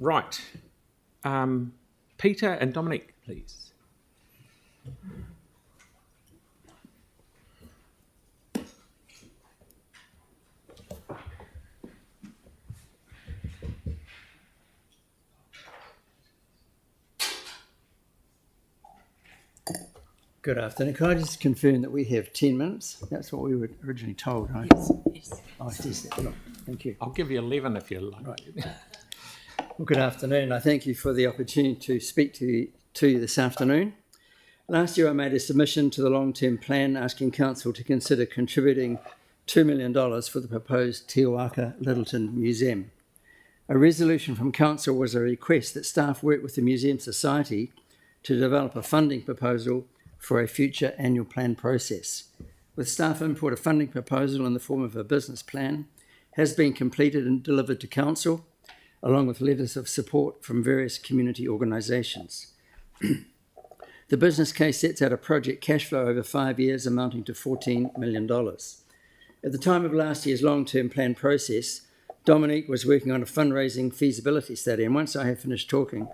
Right. Peter and Dominic, please. Good afternoon. Can I just confirm that we have 10 minutes? That's what we were originally told, right? Yes. Oh, yes. Thank you. I'll give you 11 if you like. Right. Well, good afternoon. I thank you for the opportunity to speak to you this afternoon. Last year I made a submission to the long-term plan asking Council to consider contributing $2 million for the proposed Te Waka Lyttelton Museum. A resolution from Council was a request that staff work with the Museum Society to develop a funding proposal for a future annual plan process. With staff input, a funding proposal in the form of a business plan has been completed and delivered to Council, along with letters of support from various community organisations. The business case sets out a project cash flow over 5 years amounting to $14 million. At the time of last year's long-term plan process, Dominique was working on a fundraising feasibility study, and once I have finished talking,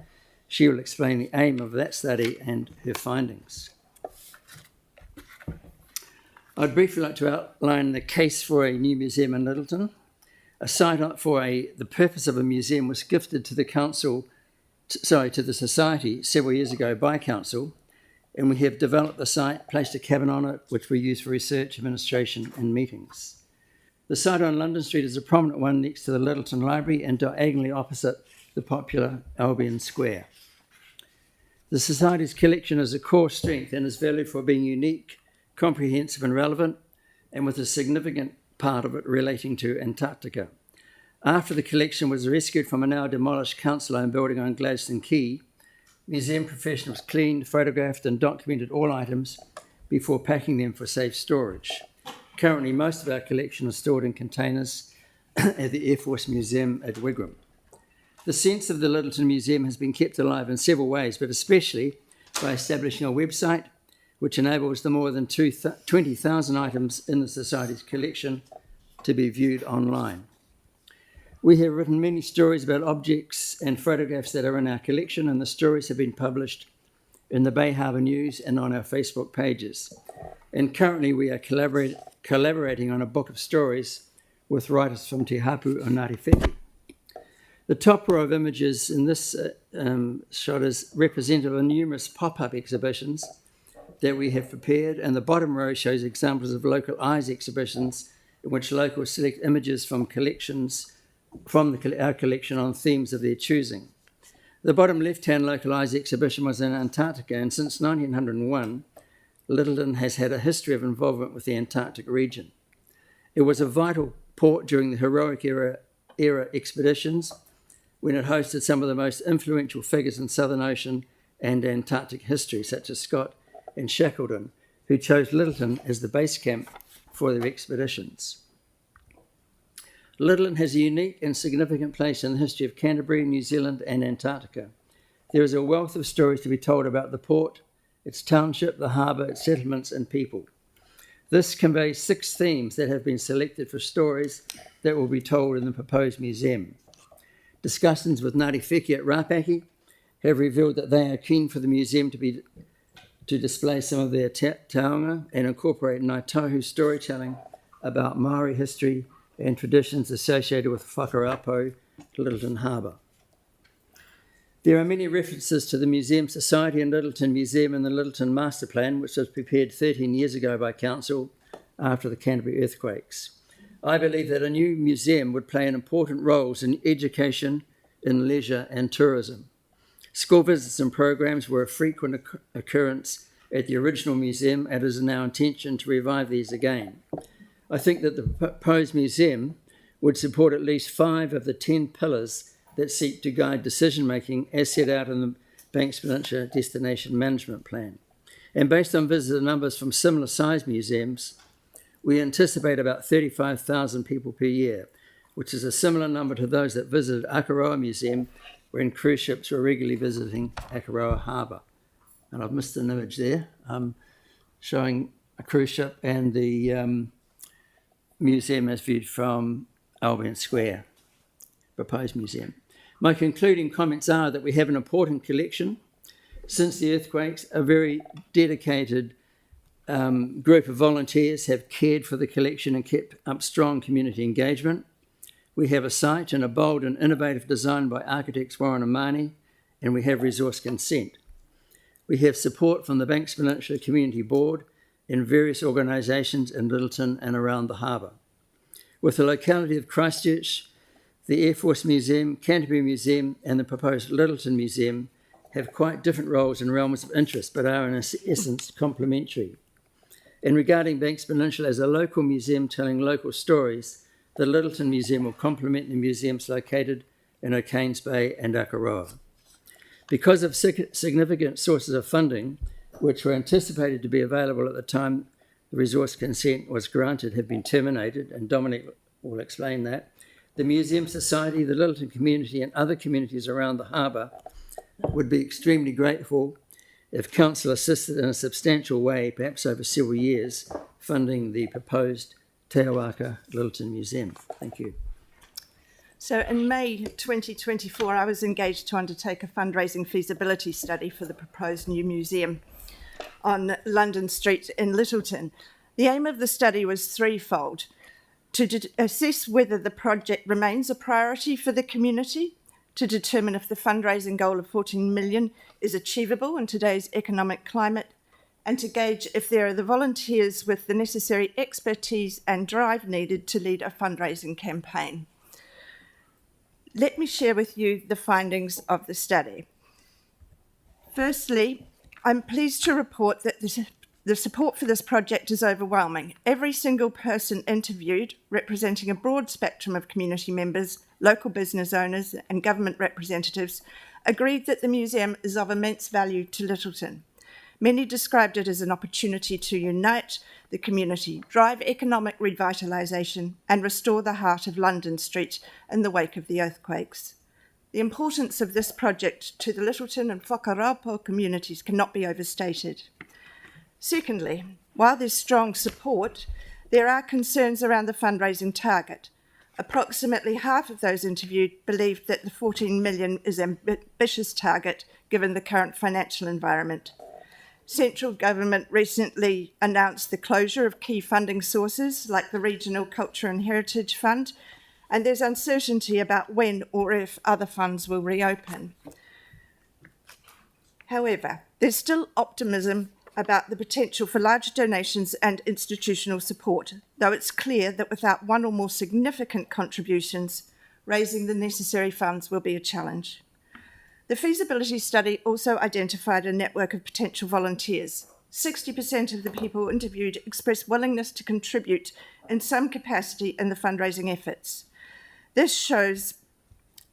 she will explain the aim of that study and her findings. I'd briefly like to outline the case for a new museum in Lyttelton. A site for the purpose of a museum was gifted to the to the Society several years ago by Council, and we have developed the site, placed a cabin on it, which we use for research, administration and meetings. The site on London Street is a prominent one next to the Lyttelton Library and diagonally opposite the popular Albion Square. The Society's collection is a core strength and is valued for being unique, comprehensive and relevant, and with a significant part of it relating to Antarctica. After the collection was rescued from a now demolished council-owned building on Gladstone Quay, museum professionals cleaned, photographed and documented all items before packing them for safe storage. Currently, most of our collection is stored in containers at the Air Force Museum at Wigram. The sense of the Lyttelton Museum has been kept alive in several ways, but especially by establishing a website which enables the more than 20,000 items in the Society's collection to be viewed online. We have written many stories about objects and photographs that are in our collection, and the stories have been published in the Bay Harbour News and on our Facebook pages. And currently we are collaborating on a book of stories with writers from Te Hapu o Ngāti Wheki. The top row of images in this shot is representative of numerous pop-up exhibitions that we have prepared, and the bottom row shows examples of local eyes exhibitions in which locals select images from our collection on themes of their choosing. The bottom left-hand local eyes exhibition was in Antarctica, and since 1901, Lyttelton has had a history of involvement with the Antarctic region. It was a vital port during the heroic era expeditions, when it hosted some of the most influential figures in Southern Ocean and Antarctic history, such as Scott and Shackleton, who chose Lyttelton as the base camp for their expeditions. Lyttelton has a unique and significant place in the history of Canterbury, New Zealand and Antarctica. There is a wealth of stories to be told about the port, its township, the harbour, its settlements and people. This conveys 6 themes that have been selected for stories that will be told in the proposed museum. Discussions with Ngāti Wheki at Rapaki have revealed that they are keen for the museum to display some of their taonga and incorporate Ngāi Tahu storytelling about Māori history and traditions associated with Whakarāpō, Lyttelton Harbour. There are many references to the Museum Society and Lyttelton Museum in the Lyttelton Master Plan, which was prepared 13 years ago by Council after the Canterbury earthquakes. I believe that a new museum would play an important role in education, in leisure and tourism. School visits and programs were a frequent occurrence at the original museum, and it is now intention to revive these again. I think that the proposed museum would support at least 5 of the 10 pillars that seek to guide decision-making as set out in the Banks Peninsula Destination Management Plan. And based on visitor numbers from similar sized museums, we anticipate about 35,000 people per year, which is a similar number to those that visited Akaroa Museum when cruise ships were regularly visiting Akaroa Harbour. And I've missed an image there showing a cruise ship and the museum as viewed from Albion Square, proposed museum. My concluding comments are that we have an important collection. Since the earthquakes, a very dedicated group of volunteers have cared for the collection and kept up strong community engagement. We have a site and a bold and innovative design by architects Warren and Marnie, and we have resource consent. We have support from the Banks Peninsula Community Board and various organisations in Lyttelton and around the harbour. With the locality of Christchurch, the Air Force Museum, Canterbury Museum and the proposed Lyttelton Museum have quite different roles and realms of interest, but are in essence complementary. And regarding Banks Peninsula as a local museum telling local stories, the Lyttelton Museum will complement the museums located in O'Kane's Bay and Akaroa. Because of significant sources of funding, which were anticipated to be available at the time the resource consent was granted, have been terminated, and Dominic will explain that, the Museum Society, the Lyttelton community and other communities around the harbour would be extremely grateful if Council assisted in a substantial way, perhaps over several years, funding the proposed Te Awaka Lyttelton Museum. Thank you. So in May 2024, I was engaged to undertake a fundraising feasibility study for the proposed new museum on London Street in Lyttelton. The aim of the study was threefold: to assess whether the project remains a priority for the community, to determine if the fundraising goal of 14 million is achievable in today's economic climate, and to gauge if there are the volunteers with the necessary expertise and drive needed to lead a fundraising campaign. Let me share with you the findings of the study. Firstly, I'm pleased to report that the support for this project is overwhelming. Every single person interviewed, representing a broad spectrum of community members, local business owners and government representatives, agreed that the museum is of immense value to Lyttelton. Many described it as an opportunity to unite the community, drive economic revitalisation and restore the heart of London Street in the wake of the earthquakes. The importance of this project to the Lyttelton and Whakaraupo communities cannot be overstated. Secondly, while there's strong support, there are concerns around the fundraising target. Approximately half of those interviewed believed that the 14 million is an ambitious target given the current financial environment. Central government recently announced the closure of key funding sources like the Regional Culture and Heritage Fund, and there's uncertainty about when or if other funds will reopen. However, there's still optimism about the potential for large donations and institutional support, though it's clear that without one or more significant contributions, raising the necessary funds will be a challenge. The feasibility study also identified a network of potential volunteers. 60% of the people interviewed expressed willingness to contribute in some capacity in the fundraising efforts. This shows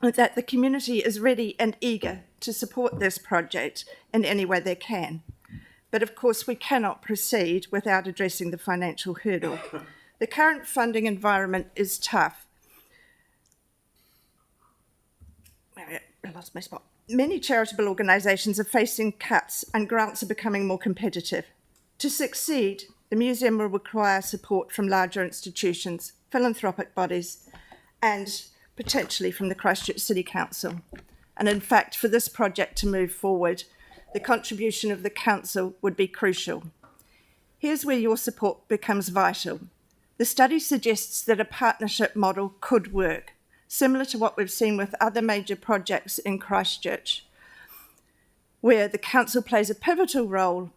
that the community is ready and eager to support this project in any way they can. But of course, we cannot proceed without addressing the financial hurdle. The current funding environment is tough. I lost my spot. Many charitable organisations are facing cuts and grants are becoming more competitive. To succeed, the museum will require support from larger institutions, philanthropic bodies, and potentially from the Christchurch City Council. And in fact, for this project to move forward, the contribution of the council would be crucial. Here's where your support becomes vital. The study suggests that a partnership model could work, similar to what we've seen with other major projects in Christchurch, where the council plays a pivotal role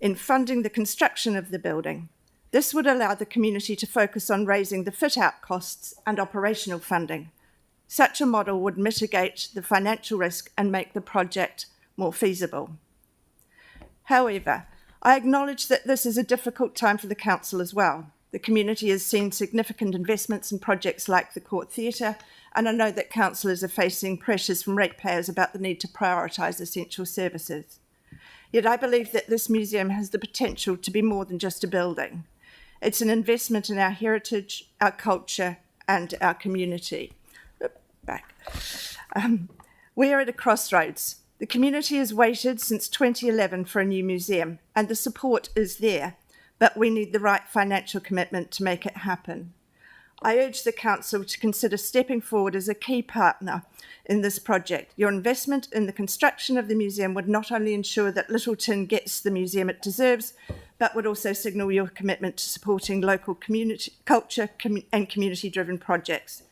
in funding the construction of the building. This would allow the community to focus on raising the fit-out costs and operational funding. Such a model would mitigate the financial risk and make the project more feasible. However, I acknowledge that this is a difficult time for the council as well. The community has seen significant investments in projects like the Court Theatre, and I know that councillors are facing pressures from ratepayers about the need to prioritise essential services. Yet I believe that this museum has the potential to be more than just a building. It's an investment in our heritage, our culture, and our community. We're at a crossroads. The community has waited since 2011 for a new museum, and the support is there, but we need the right financial commitment to make it happen. I urge the council to consider stepping forward as a key partner in this project. Your investment in the construction of the museum would not only ensure that Lyttelton gets the museum it deserves, but would also signal your commitment to supporting local community culture and community-driven projects.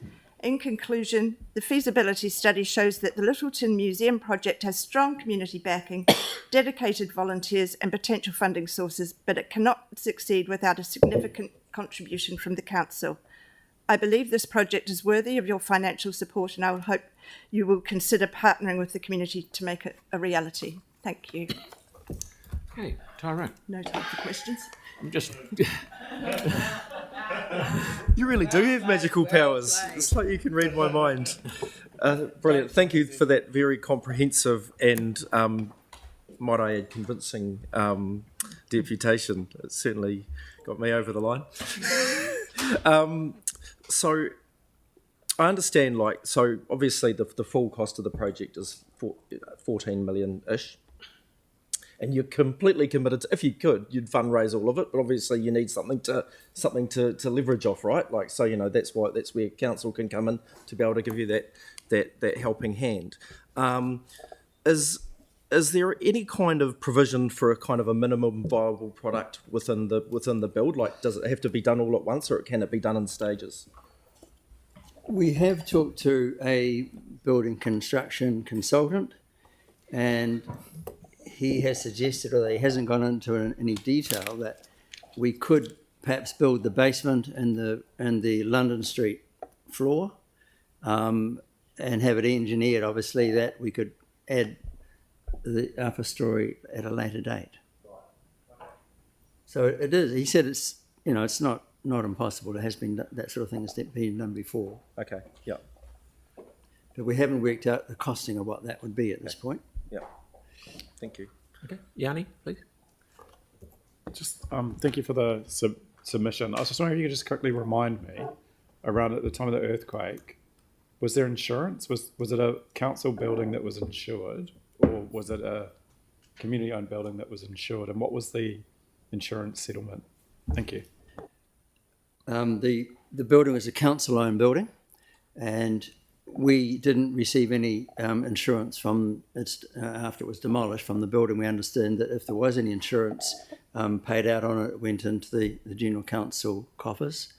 In conclusion, the feasibility study shows that the Lyttelton Museum project has strong community backing, dedicated volunteers and potential funding sources, but it cannot succeed without a significant contribution from the council. I believe this project is worthy of your financial support, and I will hope you will consider partnering with the community to make it a reality. Thank you. Okay, Tyrone. No time for questions. I'm just You really do have magical powers. It's like you can read my mind. Brilliant. Thank you for that very comprehensive and, might I add, convincing deputation. It certainly got me over the line. So I understand, so obviously the full cost of the project is 14 million-ish. And you're completely committed to, if you could, you'd fundraise all of it, but obviously you need something to leverage off, right? That's where council can come in to be able to give you that helping hand. Is there any kind of provision for a kind of a minimum viable product within the build? Does it have to be done all at once, or can it be done in stages? We have talked to a building construction consultant, and he has suggested, although he hasn't gone into any detail, that we could perhaps build the basement and the London Street floor, and have it engineered, obviously, that we could add the upper story at a later date. So it is. He said it's not impossible. It has been, that sort of thing has been done before. Okay. Yeah. But we haven't worked out the costing of what that would be at this point. Yeah. Thank you. okay. Yanni, please. Just thank you for the submission. I was just wondering if you could just quickly remind me, around at the time of the earthquake, was there insurance? Was it a council building that was insured, or was it a community-owned building that was insured? And what was the insurance settlement? Thank you. The building was a council-owned building, and we didn't receive any insurance from it after it was demolished from the building. We understand that if there was any insurance paid out on it, it went into the general council coffers.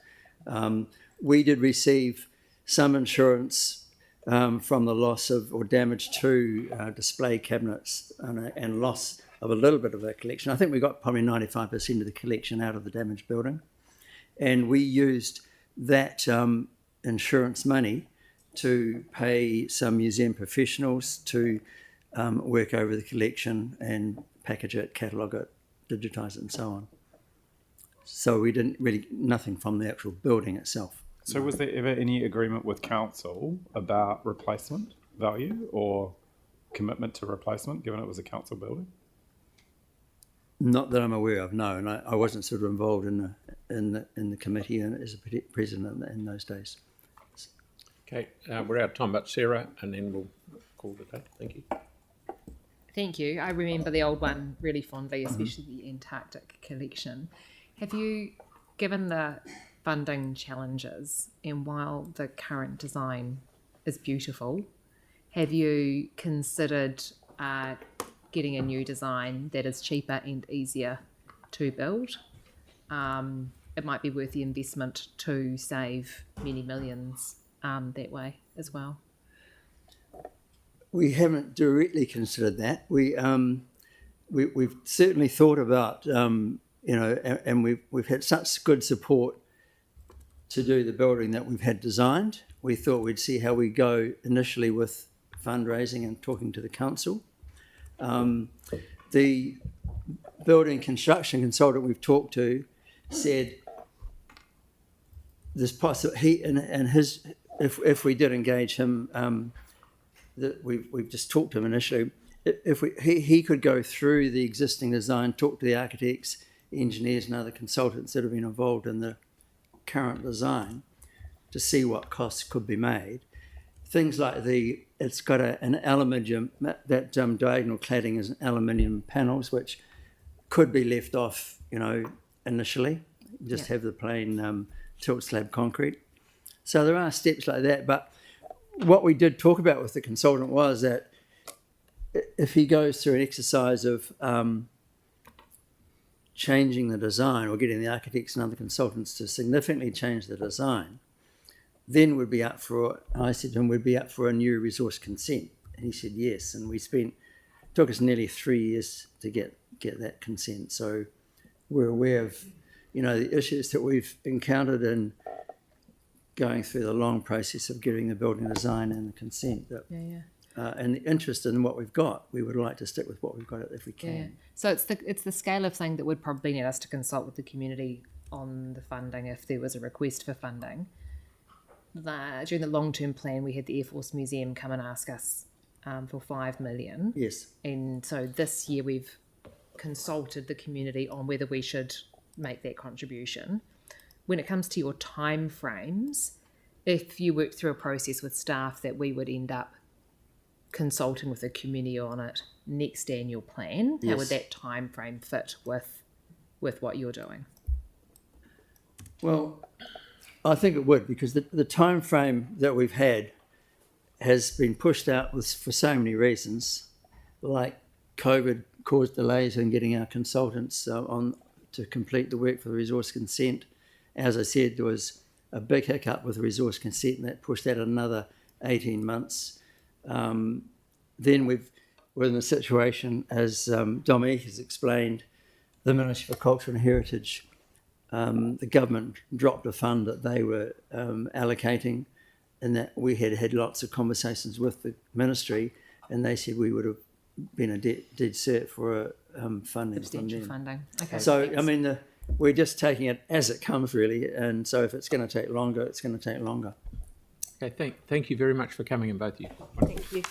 We did receive some insurance from the loss of or damage to display cabinets and loss of a little bit of the collection. I think we got probably 95% of the collection out of the damaged building. And we used that insurance money to pay some museum professionals to work over the collection and package it, catalogue it, digitise it and so on. So we didn't really, nothing from the actual building itself. So was there ever any agreement with council about replacement value or commitment to replacement, given it was a council building? Not that I'm aware of, no. And I wasn't sort of involved in the committee and as a president in those days. Okay, we're out of time, but Sarah, and then we'll call it a day. Thank you. Thank you. I remember the old one really fondly, especially the Antarctic collection. Have you, given the funding challenges, and while the current design is beautiful, have you considered getting a new design that is cheaper and easier to build? It might be worth the investment to save many millions that way as well. We haven't directly considered that. We've certainly thought about, and we've had such good support to do the building that we've had designed. We thought we'd see how we go initially with fundraising and talking to the council. The building construction consultant we've talked to said there's if we did engage him, that we've just talked to him initially. If he could go through the existing design, talk to the architects, engineers, and other consultants that have been involved in the current design to see what costs could be made. Things like it's got an aluminium, that diagonal cladding is aluminium panels, which could be left off, initially. Just have the plain tilt slab concrete. So there are steps like that. But what we did talk about with the consultant was that if he goes through an exercise of changing the design or getting the architects and other consultants to significantly change the design, then we'd be up for, I said to him, we'd be up for a new resource consent. And he said yes. And took us nearly 3 years to get that consent. So we're aware of, the issues that we've encountered in going through the long process of getting the building design and the consent. And the interest in what we've got, we would like to stick with what we've got if we can. Yeah. So it's the scale of thing that would probably need us to consult with the community on the funding if there was a request for funding. During the long-term plan, we had the Air Force Museum come and ask us for $5 million. Yes. And so this year we've consulted the community on whether we should make that contribution. When it comes to your time frames, if you work through a process with staff that we would end up consulting with the community on it next annual plan, how would that time frame fit with what you're doing? Well, I think it would, because the time frame that we've had has been pushed out for so many reasons, like COVID caused delays in getting our consultants on to complete the work for the resource consent. As I said, there was a big hiccup with the resource consent, and that pushed that another 18 months. Then we're in a situation, as Dominique has explained, the Ministry for Culture and Heritage, the government dropped a fund that they were allocating, and that we had lots of conversations with the ministry, and they said we would have been a dead cert for funding. Substantial funding. Okay. So, thanks. I mean, we're just taking it as it comes, really, and so if it's going to take longer, it's going to take longer. Okay, thank you very much for coming in, both of you. Thank you.